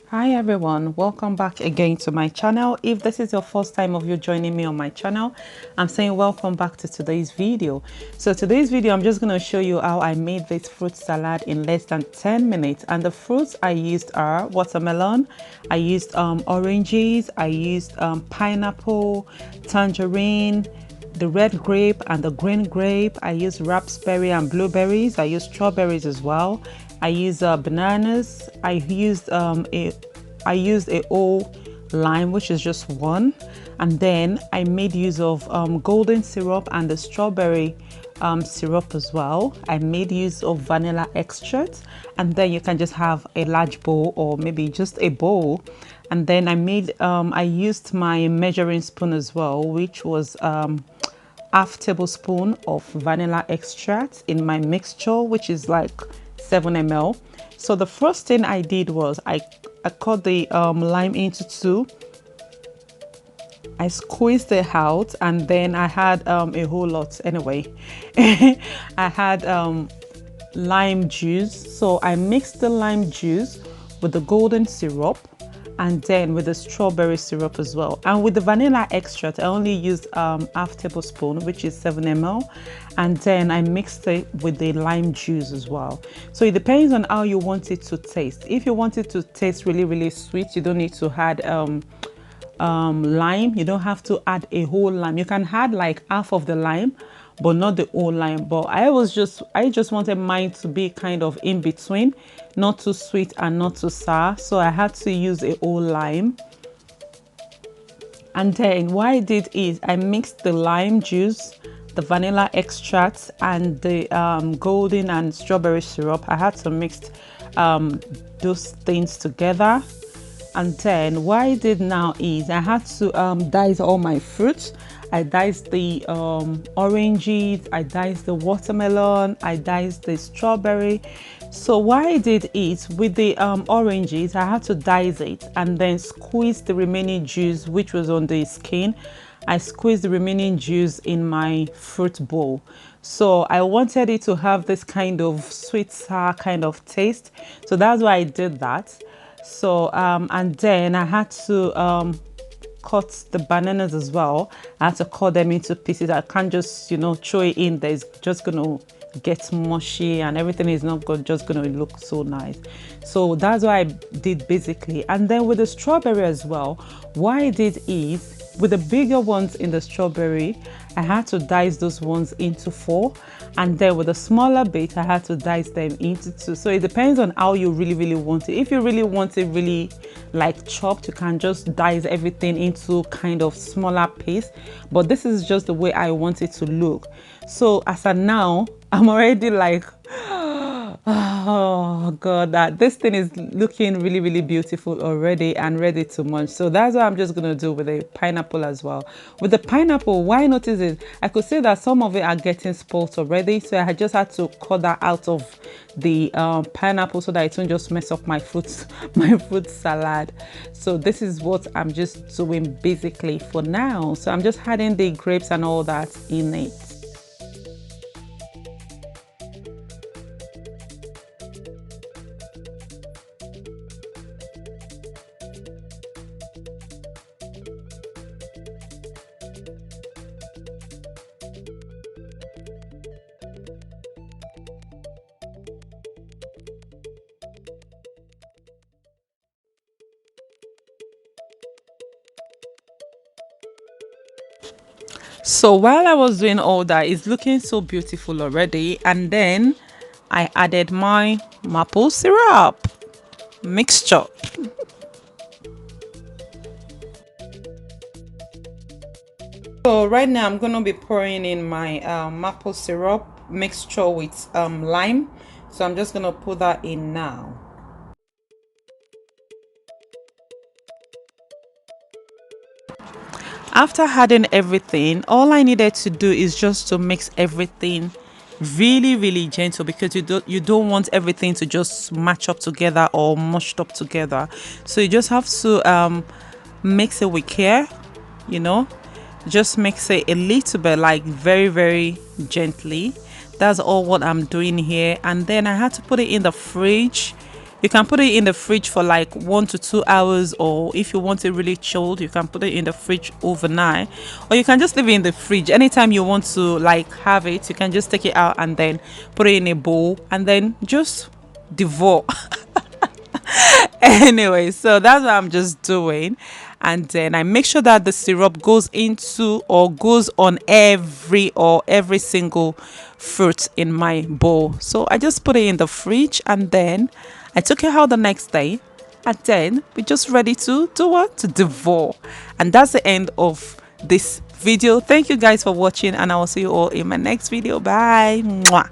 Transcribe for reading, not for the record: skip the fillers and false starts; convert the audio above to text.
Hi everyone, welcome back again to my channel. If this is your first time of you joining me on my channel, I'm saying welcome back to today's video. So today's video, I'm just going to show you how I made this fruit salad in less than 10 minutes. And the fruits I used are watermelon, I used oranges, I used pineapple, tangerine, the red grape and the green grape. I use raspberry and blueberries. I use strawberries as well. I use bananas. I used a whole lime, which is just one, and then I made use of golden syrup and the strawberry syrup as well. I made use of vanilla extract, and then you can just have a large bowl or maybe just a bowl. And then I used my measuring spoon as well, which was half tablespoon of vanilla extract in my mixture, which is like 7 ml. So the first thing I did was I cut the lime into two. I squeezed it out, and then I had a whole lot anyway. I had lime juice, so I mixed the lime juice with the golden syrup and then with the strawberry syrup as well. And with the vanilla extract, I only used half tablespoon, which is 7 ml, and then I mixed it with the lime juice as well. So it depends on how you want it to taste. If you want it to taste really sweet, you don't need to add lime. You don't have to add a whole lime. You can add like half of the lime, but not the whole lime. But I just wanted mine to be kind of in between, not too sweet and not too sour, so I had to use a whole lime. And then what I did is I mixed the lime juice, the vanilla extract, and the golden and strawberry syrup. I had to mix those things together. And then what I did now is I had to dice all my fruits. I diced the oranges, I diced the watermelon, I diced the strawberry. So what I did is with the oranges, I had to dice it and then squeeze the remaining juice, which was on the skin. I squeezed the remaining juice in my fruit bowl. So I wanted it to have this kind of sweet sour kind of taste. So that's why I did that. So and then I had to cut the bananas as well. I had to cut them into pieces. I can't just, you know, throw it in there. It's just gonna get mushy and everything is not good, just gonna look so nice. So that's what I did basically. And then with the strawberry as well, what I did is with the bigger ones in the strawberry, I had to dice those ones into 4, and then with the smaller bit I had to dice them into 2. So it depends on how you really want it. If you really want it really like chopped, you can just dice everything into kind of smaller piece, but this is just the way I want it to look. So as of now, I'm already like oh god, that this thing is looking really beautiful already and ready to munch. So that's what I'm just gonna do with the pineapple as well. With the pineapple, why notice it, I could say that some of it are getting spoiled already, so I just had to cut that out of the pineapple so that it won't just mess up my fruit my fruit salad. So this is what I'm just doing basically for now. So I'm just adding the grapes and all that in it. So while I was doing all that, it's looking so beautiful already. And then I added my maple syrup mixture. So right now I'm gonna be pouring in my maple syrup mixture with lime. So I'm just gonna put that in now. After adding everything, all I needed to do is just to mix everything really gentle, because you don't want everything to just match up together or mushed up together. So you just have to mix it with care, you know, just mix it a little bit, like very gently. That's all what I'm doing here. And then I had to put it in the fridge You can put it in the fridge for like 1 to 2 hours, or if you want it really chilled, you can put it in the fridge overnight, or you can just leave it in the fridge. Anytime you want to like have it, you can just take it out and then put it in a bowl and then just devour. Anyway, so that's what I'm just doing, and then I make sure that the syrup goes into or goes on every single fruit in my bowl. So I just put it in the fridge, and then I took it out the next day, and then we're just ready to do what? To devour. And that's the end of this video. Thank you guys for watching, and I will see you all in my next video. Bye. Mwah.